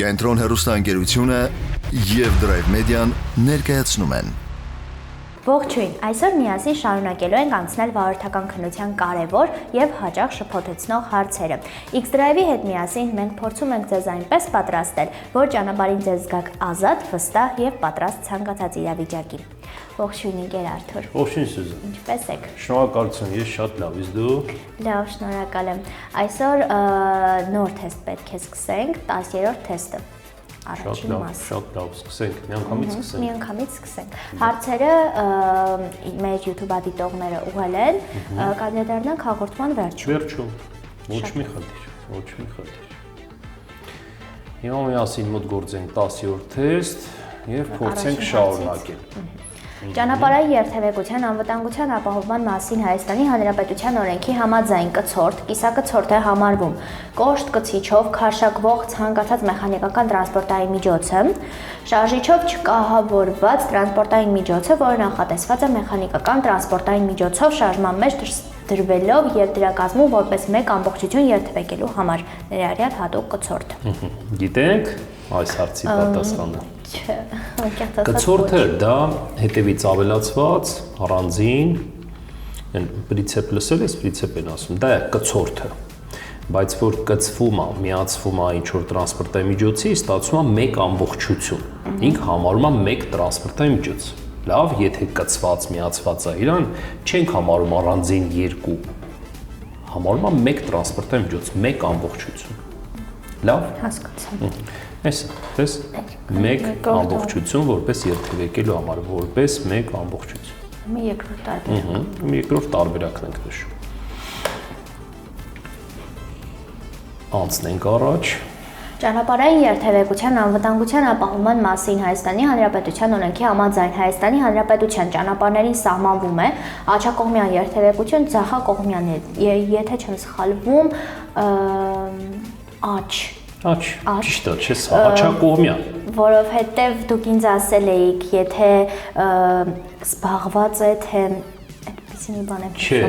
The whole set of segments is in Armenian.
Կենտրոն հեռուստաընկերությունը և Drive Media-ն ներկայացնում են։ Ողջույն, այսօր միասին շարունակելու ենք անցնել վարորդական քննության կարևոր և հաճախ շփոթեցնող հարցերը։ X-Drive-ի հետ միասին մենք փորձում ենք ձեզ այնպես պատրաստել, որ ճանապարհին ձեզ զգաք ազատ, վստահ և պատրաստ ցանկացած իրավիճակի։ Ողջույն ընկեր Արթուր։ Ողջույն Սյուզան։ Ինչպե՞ս եք։ Շնորհակալություն, ես շատ լավ, իսկ դու։ Լավ, շնորհակալ եմ։ Այսօր նոր թեստ պետք է սկսենք, 10-րդ թեստը։ Առաջին մասը։ Շատ լավ, սկսենք, միանգամից սկսենք։ Հարցերը մեր YouTube դիտողները ուղղել են, կանդիդարնանք հաղորդման վերջում։ Վերջում։ Ոչ մի խնդիր։ Հիմա միասին մոտ գործենք 10-րդ թեստ եւ փորձենք շարունակել։ Ճանապարհային երթևեկության անվտանգության ապահովման մասին Հայաստանի Հանրապետության օրենքի համաձայն կցորդ, կիսակցորդ է համարվում կոշտ կցիչով քարշակվող ցանկացած մեխանիկական տրանսպորտային միջոցը, շարժիչով չկահավորված տրանսպորտային միջոցը, որը նախատեսված է մեխանիկական տրանսպորտային միջոցով շարժման մեջ դրվելով եւ դրա կազմում որպես մեկ ամբողջություն երթևեկելու համար, ներառյալ հատուկ կցորդ։ Գիտենք այս հարցի պատասխանը։ Չէ, կցորդը դա հետևից ավելացված առանձին պրինցիպ լսել ես, պրինցիպ են ասում, դա է կցորդը, բայց որ կցվում է, միացվում է ինչ-որ տրանսպորտային միջոցի, ստացվում է մեկ ամբողջություն, ինք համարում է մեկ տրանսպորտային միջոց, լավ, եթե կցված, միացված է իրան, չենք համարում առանձին երկու, համարում է մեկ տրանսպորտային միջոց, մեկ ամբողջություն, լավ, հասկացա։ Այս մեկ ամբողջություն որպես երթևեկելու համար, որպես մեկ ամբողջություն։ Երկրորդ տարբերակն ենք նշում։ Անցնենք առաջ։ Ճանապարհային երթևեկության անվտանգության ապահովման մասին Հայաստանի Հանրապետության օրենքի համաձայն Հայաստանի Հանրապետության ճանապարհներին սահմանվում է աջակողմյան երթևեկություն, ձախակողմյան, եթե չեմ սխալվում, ճիշտ է, չէ՞, աջակողմյան։ Որովհետև դուք ինձ ասել էիք, եթե զբաղված է, թե այդպիսի մի բան եք Չէ,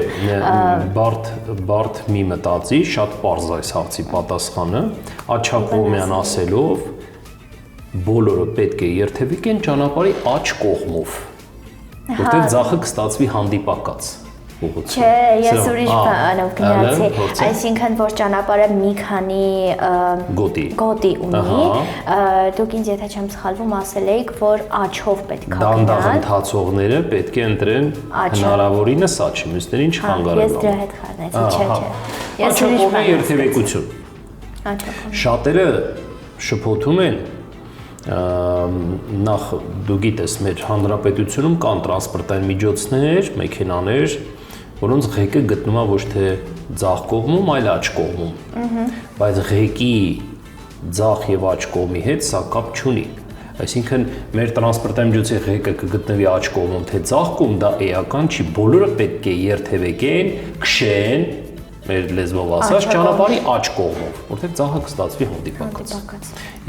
բարդ մի մտածի, շատ պարզ է այս հարցի պատասխանը, աջակողմյան ասելով բոլորը պետք է երթևեկեն ճանապարհի աջ կողմով, որտեղ ձախը կստացվի հանդիպակաց։ Չէ, ես ուրիշ բանով գնացի, այսինքն որ ճանապարհը մի քանի գոտի ունի, դուք ինձ եթե չեմ սխալվում ասել էիք, որ աջով պետք է գնան։ Դանդաղ ընթացողները պետք է ընտրեն հնարավորինս աջ, մյուսներին չխանգարեն։ Ես դրա հետ խառնեցի, չէ։ Ես ուրիշ բան երթևեկություն։ Շատերը շփոթում են նախ դու գիտես մեր հանրապետությունում կան տրանսպորտային միջոցներ, մեքենաներ, որոնց ղեկը գտնվում է ոչ թե ձախ կողմում, այլ աջ կողմում։ Բայց ղեկի ձախ եւ աջ կողմի հետ սա կապ չունի։ Այսինքն մեր տրանսպորտային միջոցի ղեկը կգտնվի աջ կողմում, թե ձախ կողմ, դա էական չի, բոլորը պետք է երթևեկեն, քշեն, մեր լեզվով ասած, ճանապարհի աջ կողմով, որտեղ ձախը կստացվի հանդիպակաց։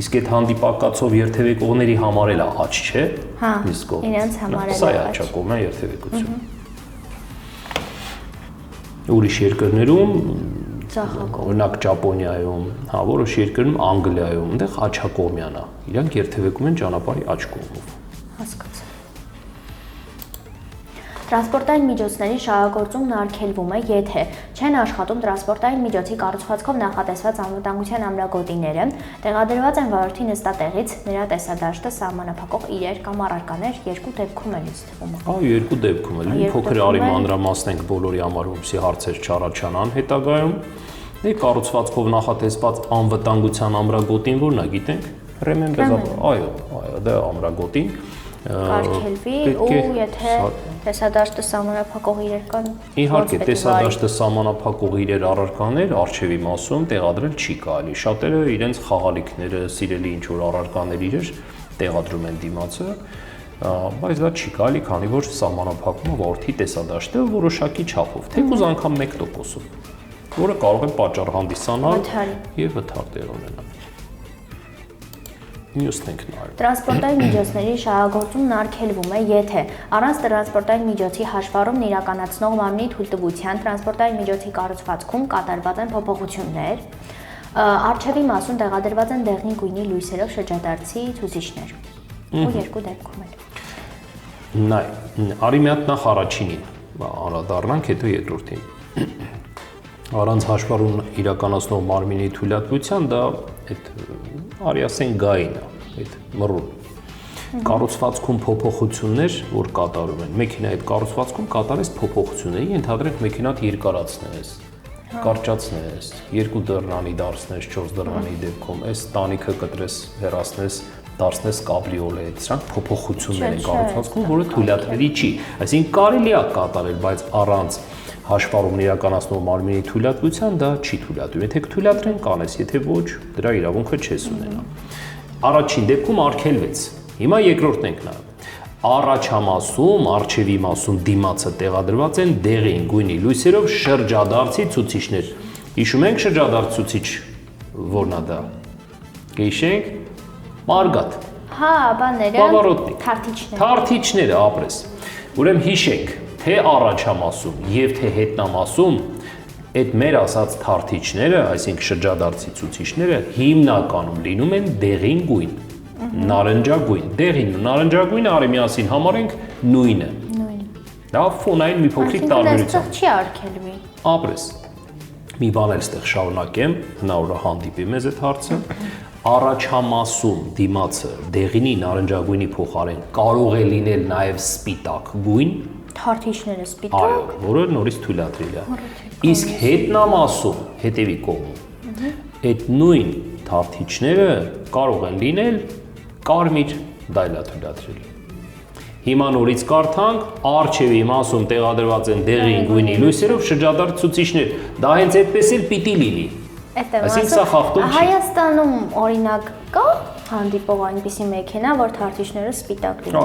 Իսկ այդ հանդիպակացով երթևեկողների համար էլ աջ չէ։ Հա, իրենց համար էլ սա է աջակողմյան երթևեկություն։ Ուրիշ երկրներում, օրինակ Ճապոնիայում, հա, որոշ երկրներում Անգլիայում, այնտեղ աջակողմյան է։ Իրանք երթևեկում են ճանապարհի աջ կողմով։ Հասկացա։ Տրանսպորտային միջոցների շահագործումն արգելվում է, եթե չեն աշխատում տրանսպորտային միջոցի կառուցվածքով նախատեսված անվտանգության ամրագոտիները, տեղադրված են վարորդի նստատեղից, նրա տեսադաշտը սահմանափակող իրեր կամ առարկաներ, երկու դեպքում էլ ինձ թվում է։ Երկու դեպքում էլ, փոքր արի մանրամասնենք բոլորի համար, որպեսզի հարցեր չառաջանան հետագայում։ Կառուցվածքով նախատեսված անվտանգության ամրագոտին որն է, գիտենք։ Այո, դա ամրագոտին կարգելվի ու եթե տեսադաշտը սահմանափակող իրեր կան, իհարկե տեսադաշտը սահմանափակող իրեր առարկաներ արխիվի մասում տեղադրել չի կարելի։ Շատերը իրենց խաղալիքները, սիրելի ինչ-որ առարկաներ իրեր տեղադրում են դիմացը, բայց դա չի կարելի, քանի որ սահմանափակում է վարորդի տեսադաշտը որոշակի չափով, թեկուզ անգամ 1%-ով, որը կարող է պատճառ հանդիսանալ եւ վթար տեղ ունենալ։ Մյուսն ենք նայում։ Տրանսպորտային միջոցների շահագործումն արգելվում է, եթե առանց տրանսպորտային միջոցի հաշվառումն իրականացնող մարմնի թույլտվության տրանսպորտային միջոցի կառուցվածքում կատարված են փոփոխություններ, Արջևի մասում տեղադրված են դեղին գույնի լույսերով շրջադարձի ցուցիչներ։ Ու երկու դեպքում էլ։ Նայ, արի մի հատ նախ առաջինին անդրադառնանք, հետո երկրորդին։ Առանց հաշվառում իրականացնող մարմինի թույլատվության դա այդ արի ասեն գային է, այդ մռուն։ Կառուցվածքում փոփոխություններ, որ կատարում են, մեքենայի այդ կառուցվածքում կատարես փոփոխությունների, ընդհանրենք մեքենան երկարացնես, կարճացնես, 2 դռնանի դարձնես, 4 դռնանի դեպքում, այս տանիքը կտրես, հեռացնես, դարձնես կաբրիոլե, սրանք փոփոխություններ են կառուցվածքում, որը թույլատրելի չի։ Այսինքն կարելի է կատարել, բայց առանց հաշվառումն իրականացնող մարմինի թույլատվության դա չի թույլատրվում։ Եթե կթույլատրեն կանես, եթե ոչ, դրա իրավունքը չես ունենա։ Առաջին դեպքում արգելվեց։ Հիմա երկրորդն ենք նայում։ Առաջամասում, արջևի մասում դիմացը տեղադրված են դեղին գույնի լույսերով շրջադարձի ցուցիչներ։ Հիշում ենք շրջադարձ ցուցիչ որն է դա։ Գիշենք մարգատ։ Հա, բաները, թարթիչները։ Թարթիչները ապրես։ Ուրեմն հիշենք, թե առաջամասում եւ թե հետնամասում այդ մեր ասած թարթիչները, այսինքն շրջադարձի ցուցիչները հիմնականում լինում են դեղին գույն, նարնջագույն, դեղին ու նարնջագույնը արի միասին համարենք նույնը։ Դա ֆոնային մի փոքրիկ տարբերություն։ Չի արգելվի։ Ապրես։ Մի բան էլ ստեղ շարունակեմ, հնարավոր է հանդիպի մեզ այդ հարցը։ Առաջամասում դիմացը դեղինի նարնջագույնի փոխարեն կարող է լինել նաև սպիտակ գույն։ Թարթիչները սպիտակ։ Այո, որը նորից թույլատրելի է։ Իսկ հետնամասում, հետևի կողմում, այդ նույն թարթիչները կարող են լինել կարմիր, դա էլ է թույլատրելի։ Հիմա նորից կարդանք, արջևի մասում տեղադրված են դեղին գույնի լույսերով շրջադարձ ցուցիչներ։ Դա հենց այդպես էլ պիտի լինի։ Այսինքն սա խախտում չի։ Հայաստանում օրինակ կա հանդիպող այնպիսի մեքենա, որ թարթիչները սպիտակ լինեն։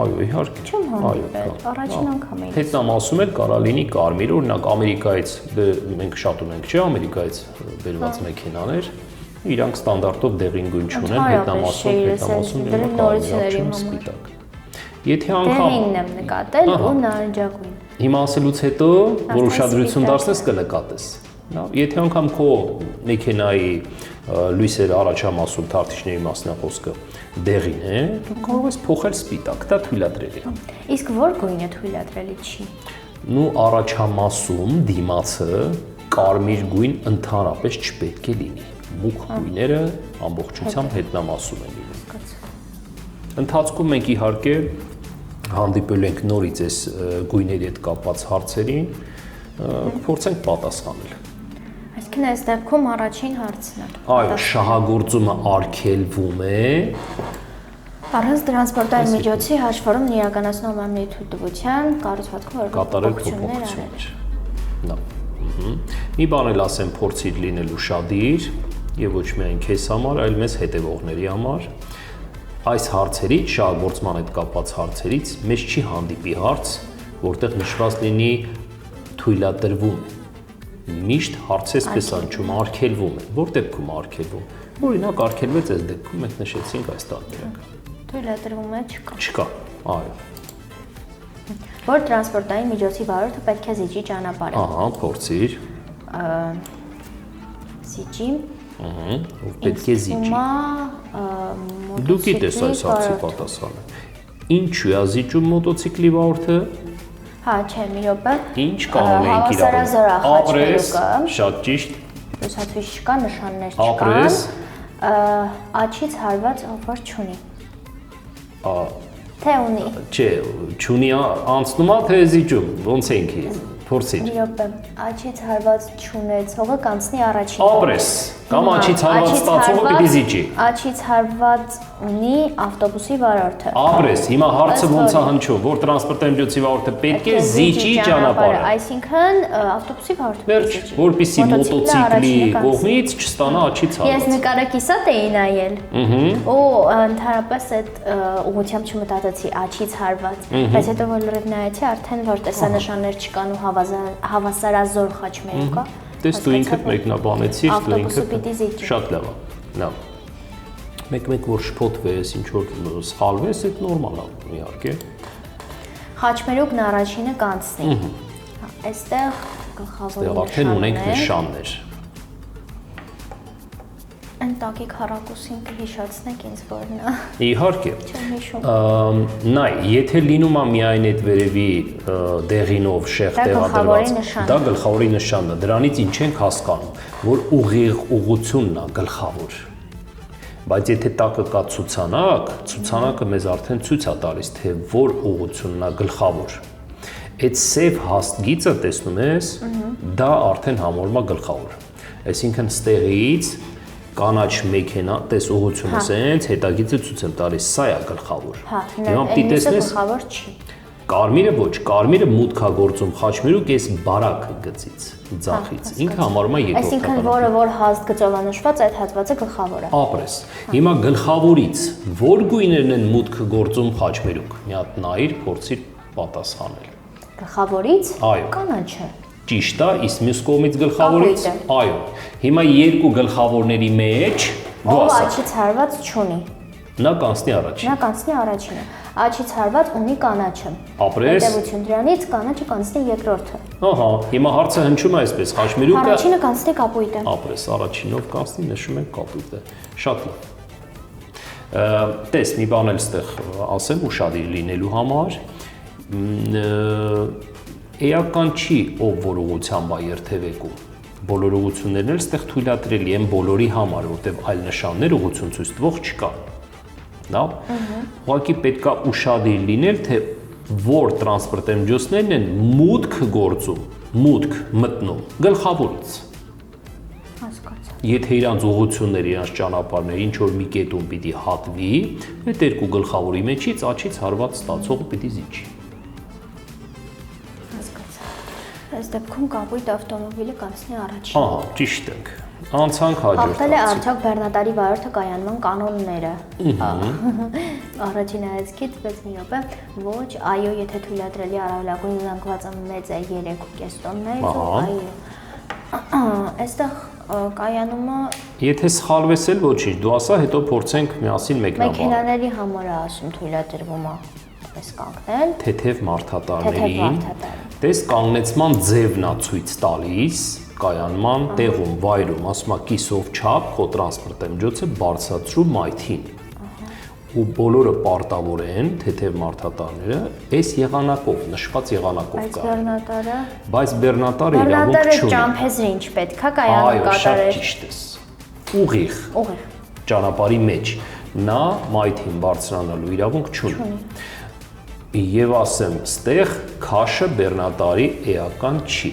Այո, իհարկե։ Չեմ հանդիպել, առաջին անգամ եմ։ Հետնամասում էլ կարա լինի կարմիր, օրինակ Ամերիկայից, մենք շատ ունենք, չէ՞, Ամերիկայից բերված մեքենաներ, իրանք ստանդարտով դեղին գույն չունեն, հետնամասում լինում սպիտակ։ Եթե անգամ դեղինն եմ նկատել ու նարնջագույն։ Հիմա ասելուց հետո, որ ուշադրություն դարձնես կնկատես։ Եթե անգամ քո մեքենայի լույսերը առաջամասում թարթիչների մասն է խոսքը դեղին է, դու կարող ես փոխել սպիտակ, դա թույլատրելի է։ Իսկ որ գույնը թույլատրելի չի։ Նու առաջամասում դիմացը կարմիր գույն ընդհանրապես չպետք է լինի։ Մուգ գույները ամբողջությամբ հետնամասում են լինում։ Ընթացքում մենք իհարկե հանդիպել ենք նորից այս գույների հետ կապված հարցերին, փորձենք պատասխանել։ Այսինքն այս դեպքում առաջին հարցն է։ Այո, շահագործումը արգելվում է առանց տրանսպորտային միջոցի հաշվառումն իրականացնող մարմնի թույլտվության կառուցվածքում կատարել փոփոխություններ։ Մի բան էլ ասեմ, փորձիր լինել ուշադիր եւ ոչ միայն քեզ համար, այլ մեզ հետևողների համար։ Այս հարցերից, շահագործման հետ կապված հարցերից մեզ չի հանդիպի հարց, որտեղ նշված լինի թույլատրվում է։ Միշտ հարցես պես անջում արգելվում է։ Որ դեպքում արգելվում։ Օրինակ արգելվեց այս դեպքում մենք նշեցինք այս տարբերակը։ Թույլատրվում է չկա։ Չկա, այո։ Որ տրանսպորտային միջոցի վարորդը պետք է զիջի ճանապարհը։ Ահա, փորձիր։ Զիջի։ Ով պետք է զիջի։ Դու գիտես այս հարցի պատասխանը։ Ինչու է զիջում մոտոցիկլի վարորդը։ Հա, չէ, մի րոպե։ Ինչ կանոն ենք իրավունք։ Ապրես, շատ ճիշտ։ Լուսացույց չկա, նշաններ չկան։ Ապրես։ Աչից հարված ով չունի։ Թե ունի։ Չէ, չունի անցնում է թե զիջում, ոնց ենք փորձիր։ Մի րոպե, աչից հարված չունեցողը կանցնի առաջին։ Ապրես, կամ աչից հարված ստացողը պիտի զիջի։ Աչից հարված ունի ավտոբուսի վարորդը։ Ապրես, հիմա հարցը ոնց է հնչում, որ տրանսպորտային միջոցի վարորդը պետք է զիջի ճանապարհը։ Այսինքն ավտոբուսի վարորդը վերջ, որպեսզի մոտոցիկլի կողմից չստանա աչից հարված։ Ես նկարակիսատ էի նայել։ Ու ընդհանրապես այդ ուղղությամբ չմտածեցի աչից հարված, բայց հետո որ լրիվ նայեցի, արդեն որ տեսանշաններ չկան ու հավասարազոր խաչմերուկ կա։ Տես դու ինքդ մեկնաբանեցիր, դու ինքդ շատ լավ է։ Լավ։ Մեկ-մեկ որ շփոթվես, ինչ որ սխալվես, այդ նորմալ է, իհարկե։ Խաչմերուկն առաջինը կանցնի։ Այստեղ գլխավոր նշաններ։ Արդեն ունենք նշաններ։ տակի քառակուսին կհիշացնեք ինձ, որ նա Իհարկե։ չեմ հիշում։ Նայ, եթե լինում է միայն այդ վերևի դեղինով շեղ տեղադրված, դա գլխավորի նշանն է։ Դրանից ինչ ենք հասկանում, որ ուղիղ ուղղությունն է գլխավոր։ Բայց եթե տակը կա ցուցանակ, ցուցանակը մեզ արդեն ցույց է տալիս, թե որ ուղղությունն է գլխավոր։ Այդ սև հաստ գիծը տեսնում ես, դա արդեն համարվում է գլխավոր։ Այսինքն ստեղից կանաչ մեքենա, տես ուղղությունը սենց, հետագիծը ցույց եմ տալիս, սա է գլխավոր։ Հիմա պիտի տեսնես, գլխավոր չի։ կարմիրը ոչ, կարմիրը մուտք է գործում խաչմերուկ այս բարակ գծից, ձախից։ Ինքը համարվում է երկրորդ։ Այսինքն որը որ հաստ գծով է նշված, այդ հատվածը գլխավոր է։ Ապրես։ Հիմա գլխավորից որ գույներն են մուտք գործում խաչմերուկ։ Մի հատ նայիր, փորձիր պատասխանել։ Գլխավորից կանաչը։ Ճիշտ է, իսկ մյուս կողմից գլխավորից այո։ Հիմա երկու գլխավորների մեջ ով աչից հարված չունի։ Նա կանցնի առաջին։ Նա կանցնի առաջինը։ Աչից հարված ունի կանաչը։ Ապրես։ Հետևություն դրանից կանաչը կանցնի երկրորդը։ Ահա, հիմա հարցը հնչում է այսպես, խաչմերուկը Առաջինը կանցնի կապույտը։ Ապրես, առաջինով կանցնի, նշում ենք կապույտը։ Շատ լավ։ Տես, մի բան էլ ստեղ ասեմ ուշադիր լինելու համար։ Էական չի ով որ ուղղությամբ է երթևեկում։ Բոլոր ուղղություններն էլ ստեղ թույլատրելի են բոլորի համար, որտեղ այլ նշաններ ուղղություն ցույց տվող չկա։ Լավ։ Ուղղակի պետքա ուշադիր լինել, թե որ տրանսպորտային միջոցներն են մուտք գործում, մուտք մտնում գլխավորից։ Հասկացա։ Եթե իրանց ուղղությունները, իրանց ճանապարհները ինչ որ մի կետում պիտի հատվի, այդ երկու գլխավորի մեջից աչից հարված ստացողը պիտի զիջի։ Այս դեպքում կապույտ ավտոմոբիլը կանցնի առաջին։ Ահա, ճիշտ ենք։ Անցանք հաջորդ։ Հաղթել է արդյոք Բեռնատարի վարորդը կայանման կանոնները։ Առաջին հայացքից 6 մի րոպե։ Ոչ, այո, եթե թույլատրելի առավելագույն զանգվածը մեծ է 3.5 տոննայից, այո։ Այստեղ կայանումը Եթե սխալվես էլ ոչինչ, դու ասա, հետո փորձենք միասին մեկնաբանել։ մեքենաների համար է ասում թույլատրվում է այս կանգնել։ Թեթև մարդատարներին։ Տես կանգնեցման ձևն է ցույց տալիս կայանման տեղում, վայրում, ասում է կիսով չափ քո տրանսպորտային միջոցը բարձրացրու մայթին։ Ու բոլորը պարտավոր են թեթև մարդատարները այս եղանակով, նշված եղանակով կա։ Բայց Բեռնատարը իրավունք չունի։ Ճամփեզրը ինչ պետք է կայանը կատարել։ Այո, շատ կատարել։ ճիշտ ես։ Ուղիղ։ Ճանապարհի մեջ նա մայթին բարձրանալու իրավունք չունի։ Եվ ասեմ, ստեղ քաշը Բեռնատարի էական չի։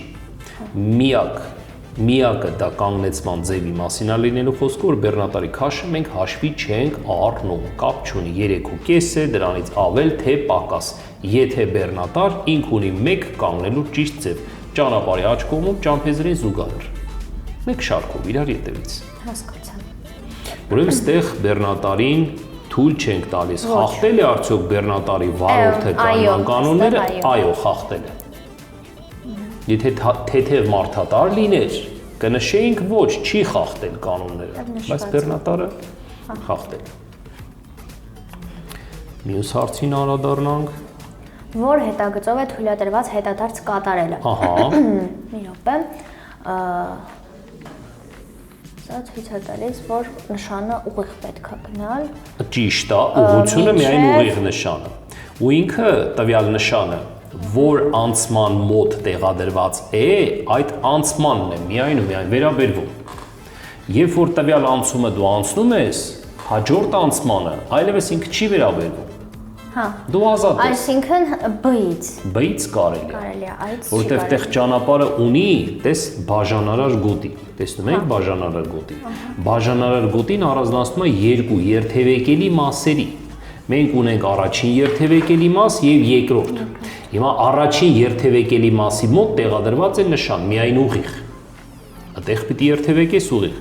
Միակը դա կանգնեցման ձևի մասին է լինելու խոսքը, որ Բեռնատարի քաշը մենք հաշվի չենք առնում, կապ չունի 3.5 է, դրանից ավել թե պակաս։ Եթե Բեռնատար ինք ունի մեկ կանգնելու ճիշտ ձև, ճանապարհի աջ կողմում ճամփեզրին զուգահեռ։ Մեկ շարքով իրար ետևից։ Հասկացա։ Ուրեմն ստեղ Բեռնատարին թույլ չենք տալիս։ Խախտել է արդյոք Բեռնատարի վարորդը կայման կանոնները։ Այո, խախտել է։ Եթե թեթև մարդատար լիներ, կնշեինք ոչ, չի խախտել կանոնները, բայց Բեռնատարը խախտել։ Մյուս հարցին անդրադառնանք։ Որ հետագծով է թույլատրված հետադարձ կատարելը։ Ահա։ Մի րոպե։ Սա ցույց է տալիս, որ նշանը ուղիղ պետք է գնալ։ Ճիշտ է, ուղղությունը միայն ուղիղ նշանը։ Ու ինքը տվյալ նշանը, որ անցման մոտ տեղադրված է, այդ անցմանն է միայն ու միայն վերաբերվում։ Երբ որ տվյալ անցումը դու անցնում ես, հաջորդ անցմանը այլևս ինքը չի վերաբերվում։ Հա։ Դու ազատ ես։ Այսինքն B-ից։ B-ից կարելի է։ Կարելի է, այդից չի Որտեղ տեղ ճանապարհը ունի, տես բաժանարար գոտի։ Տեսնում եք բաժանարար գոտի։ Բաժանարար գոտին առանձնացնում է երկու երթևեկելի մասերի։ Մենք ունենք առաջին երթևեկելի մաս եւ երկրորդ։ Հիմա առաջին երթևեկելի մասի մոտ տեղադրված է նշան միայն ուղիղ։ Այդտեղ պիտի երթևեկես ուղիղ,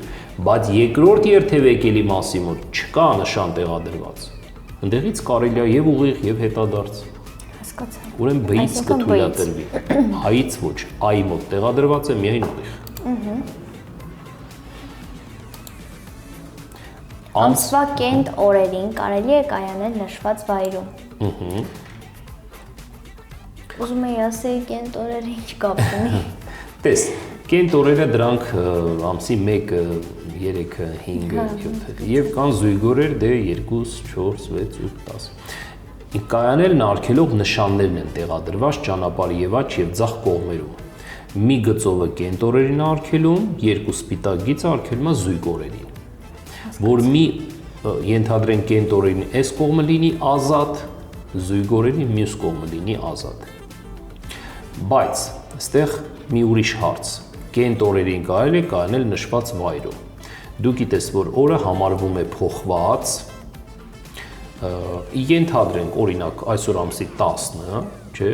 բայց երկրորդ երթևեկելի մասի մոտ չկա նշան տեղադրված։ Այնտեղից կարելի է եւ ուղիղ եւ հետադարձ։ Հասկացա։ Ուրեմն B-ից կթույլատրվի։ H-ից ոչ, I-ի մոտ տեղադրված է միայն ուղիղ։ Ամսվա կենտ օրերին կարելի է կայանել նշված վայրում։ Ուզում եի ասել կենտ օրերը ինչ կապ ունի։ Տես, կենտ օրերը դրանք ամսի 1, 3-ը, 5-ը, 7-ը եւ կան զույգորեր դե 2, 4, 6, 8, 10։ Կայանելն արգելող նշաններն են տեղադրված ճանապարհի եւ աջ եւ ձախ կողմերում։ Մի գծովը կենտորերին արգելում, երկու սպիտակ գիծը արգելում է զույգորերին։ Որ մի ենթադրեն կենտորերին այս կողմը լինի ազատ, զույգորերին մյուս կողմը լինի ազատ։ Բայց այստեղ մի ուրիշ հարց։ Կենտորերին կարելի է կայանել նշված վայրում։ Դուք գիտես, որ օրը համարվում է փոխված, ենթադրենք օրինակ այսօր ամսի 10-ը, չէ՞,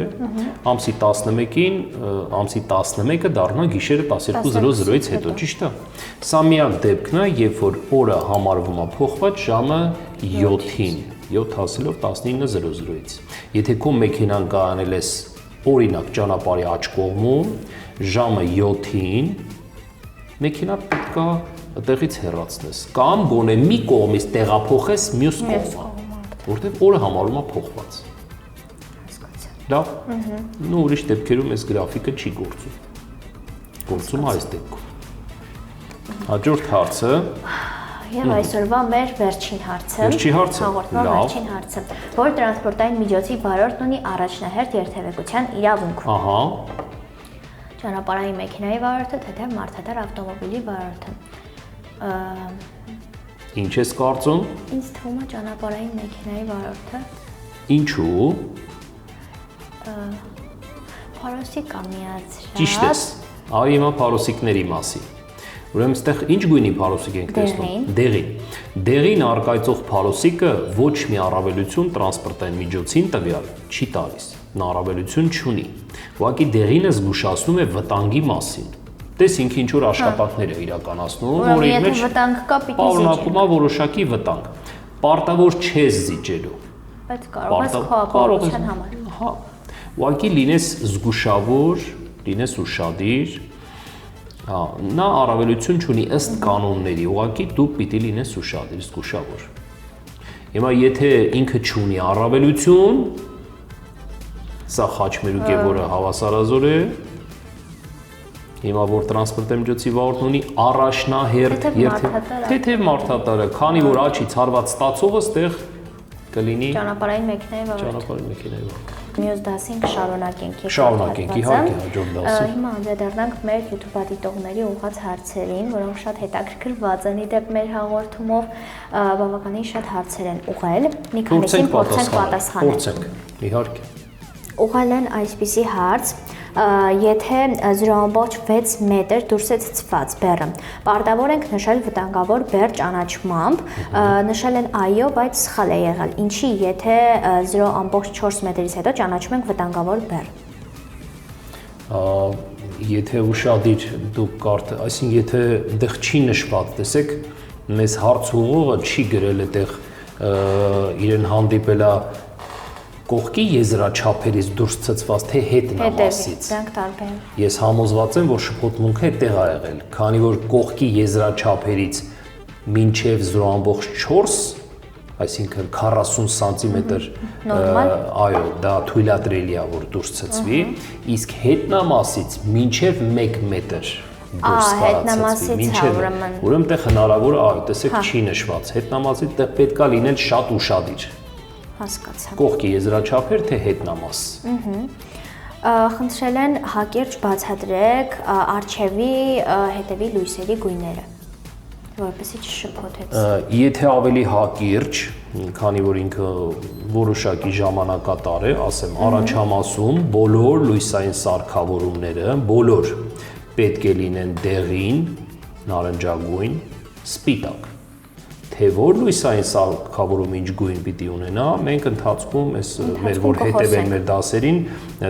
ամսի 11-ին, ամսի 11-ը դառնա գիշերը 12:00-ից հետո, ճիշտ է։ Սա միակ դեպքն է, երբ որ օրը համարվում է փոխված ժամը 7-ին, 7 հասելով 19:00-ից։ Եթե քո մեքենան կայանել ես օրինակ ճանապարհի աջ կողմում, ժամը 7-ին, մեքենա պետք է այդտեղից հեռացնես, կամ գոնե մի կողմից տեղափոխես մյուս կողմը, որտեղ օրը համարվում է փոխված։ Լավ։ Ու ուրիշ դեպքերում այս գրաֆիկը չի գործում։ Գործում է այս դեպքում։ Հաջորդ հարցը։ Եվ այսօրվա մեր վերջին հարցը։ Վերջին հարցը։ Հաղորդման վերջին հարցը, որ տրանսպորտային միջոցի վարորդն ունի առաջնահերթ երթևեկության իրավունք։ Ահա։ Ճանապարհային մեքենայի վարորդը, թեթև մարդատար ավտոմոբիլի վարորդը։ Ինչ ես կարծում։ Ինձ թվում է ճանապարհային մեքենայի վարորդը։ Ինչու։ Փարոսիկ կա միացրած։ Ճիշտ ես։ Արի հիմա փարոսիկների մասին։ Ուրեմն այստեղ ինչ գույնի փարոսիկ ենք տեսնում։ Դեղին։ Դեղին արկայծող փարոսիկը ոչ մի առավելություն տրանսպորտային միջոցին տվյալ չի տալիս։ Նա առավելություն չունի։ Ուղղակի դեղինը զգուշացնում է վտանգի մասին։ Տես ինքը ինչ որ աշխատանքներ է իրականացնում, որ իր մեջ վտանգ կա, պիտի պարունակում է որոշակի վտանգ։ Պարտավոր չես զիջելու։ Բայց կարող ես քո ապահովության համար։ Հա։ Ուղղակի լինես զգուշավոր, լինես ուշադիր։ Հա, նա առավելություն չունի ըստ կանոնների, ուղղակի դու պիտի լինես ուշադիր, զգուշավոր։ Հիմա եթե ինքը չունի առավելություն, սա խաչմերուկ է, որը հավասարազոր է։ Հիմա որ տրանսպորտային միջոցի վարորդն ունի առաջնահերթ թեթև մարդատարը, քանի որ աչից հարված ստացողը ստեղ կլինի ճանապարհային մեքենայի վարորդ։ Ճանապարհային մեքենայի վարորդ։ Մյուս դասին կշարունակենք։ Շարունակենք, իհարկե, հաջորդ դասին։ Հիմա անդրադառնանք մեր YouTube դիտողների ուղղված հարցերին, որոնք շատ հետաքրքրված են իդեպ մեր հաղորդումով, բավականին շատ հարցեր են ուղղել։ Մի քանիսին փորձենք պատասխանել։ Փորձենք, իհարկե։ Ուղղել են այսպիսի հարց. եթե 0.6 մետր դուրս է ցցված բեռը, պարտավոր ենք նշել վտանգավոր բեռ ճանաչմամբ, նշել են այո, բայց սխալ է եղել։ Ինչի, եթե 0.4 մետրից հետո ճանաչում ենք վտանգավոր բեռ։ Եթե ուշադիր դուք կարդ, այսինքն եթե այդտեղ չի նշված, տեսեք, մեզ հարց ուղղողը չի գրել այդտեղ իրեն հանդիպել է կողքի եզրաչափերից դուրս ցցված թե հետնամասից։ Դրանք տարբեր են։ Ես համոզված եմ, որ շփոթմունքը այդտեղ ա եղել, քանի որ կողքի եզրաչափերից մինչև 0.4, այսինքն 40 սանտիմետր, այո, դա թույլատրելի է, որ դուրս ցցվի, իսկ հետնամասից մինչև 1 մետր դուրս կարածվի, ուրեմն այդտեղ հնարավոր է, այո, տեսեք, չի նշված, հետնամասից այդտեղ պետք է լինել շատ ուշադիր։ Հասկացա։ Կողքի եզրաչափեր թե հետնամաս։ Խնդրել են հակիրճ բացատրեք արջևի հետևի լույսերի գույները, որպեսզի չշփոթեց։ Եթե ավելի հակիրճ, քանի որ ինքը որոշակի ժամանակատար է, ասեմ, առաջամասում բոլոր լույսային սարքավորումները, բոլոր պետք է լինեն դեղին, նարնջագույն, սպիտակ։ Թե որ լույսային սարքավորում ինչ գույն պիտի ունենա, մենք ընթացքում այս մեր որ հետևեն մեր դասերին,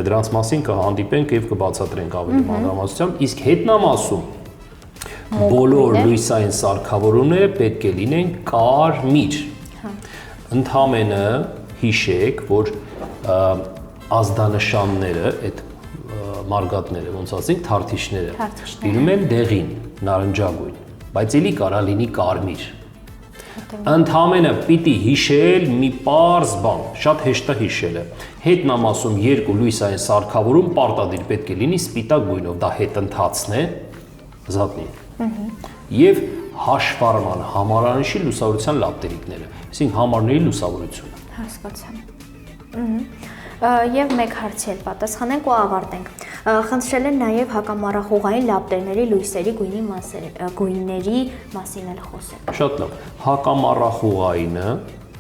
դրանց մասին կհանդիպենք եւ կբացատրենք ավելի մանրամասնությամբ, իսկ հետնամասում բոլոր լույսային սարքավորումները պետք է լինեն կարմիր։ Ընդհանրապես հիշեք, որ ազդանշանները, այդ մարգատները, ոնց ասենք, թարթիչները, լինում են դեղին, նարնջագույն, բայց ելի կարա լինի կարմիր։ Ընդհանրապես պիտի հիշել մի պարզ բան, շատ հեշտ է հիշելը։ Հետնամասում երկու լույսային սարքավորում պարտադիր պետք է լինի սպիտակ գույնով, դա հետընթացն է, զատնին։ Եվ հաշվառման համարանիշի լուսավորության լապտերիկները, այսինքն համարների լուսավորությունը։ Հասկացա։ Եվ մեկ հարցի էլ պատասխանենք ու ավարտենք։ Խնդրել են նաև հակամառախուղային լապտերների լույսերի գույների մասին էլ խոսել։ Շատ լավ։ Հակամառախուղայինը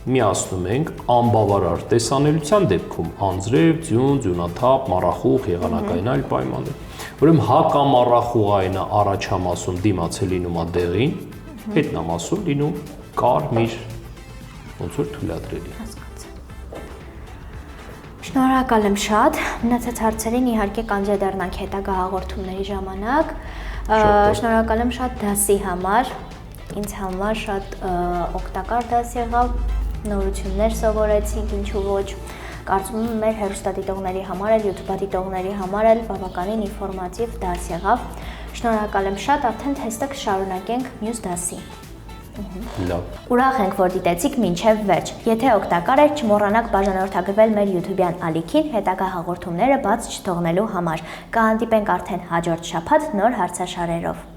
միացնում ենք անբավարար տեսանելիության դեպքում անձրև, ձյուն, ձյունաթափ, մառախուղ, եղանակային այլ պայմաններ։ Ուրեմն հակամառախուղայինը առաջամասում դիմաց է լինում դեղին, հետնամասում լինում կարմիր, ոնց որ թույլատրելի։ Շնորհակալ եմ շատ։ Մնացած հարցերին իհարկե կանդրադառնանք հետագա հաղորդումների ժամանակ։ Շնորհակալ եմ շատ դասի համար։ Ինձ համար շատ օգտակար դաս եղավ։ Նորություններ սովորեցինք, ինչու ոչ։ Կարծում եմ մեր հեռուստադիտողների համար էլ, YouTube-դիտողների համար էլ բավականին ինֆորմատիվ դաս եղավ։ Շնորհակալ եմ շատ, արդեն թեստը կշարունակենք մյուս դասի։ Լավ։ Ուրախ ենք, որ դիտեցիք մինչև վերջ։ Եթե օգտակար էր, չմոռանաք բաժանորդագրվել մեր YouTube-յան ալիքին հետագա հաղորդումները բաց չթողնելու համար։ Կհանդիպենք արդեն հաջորդ շաբաթ նոր հարցաշարերով։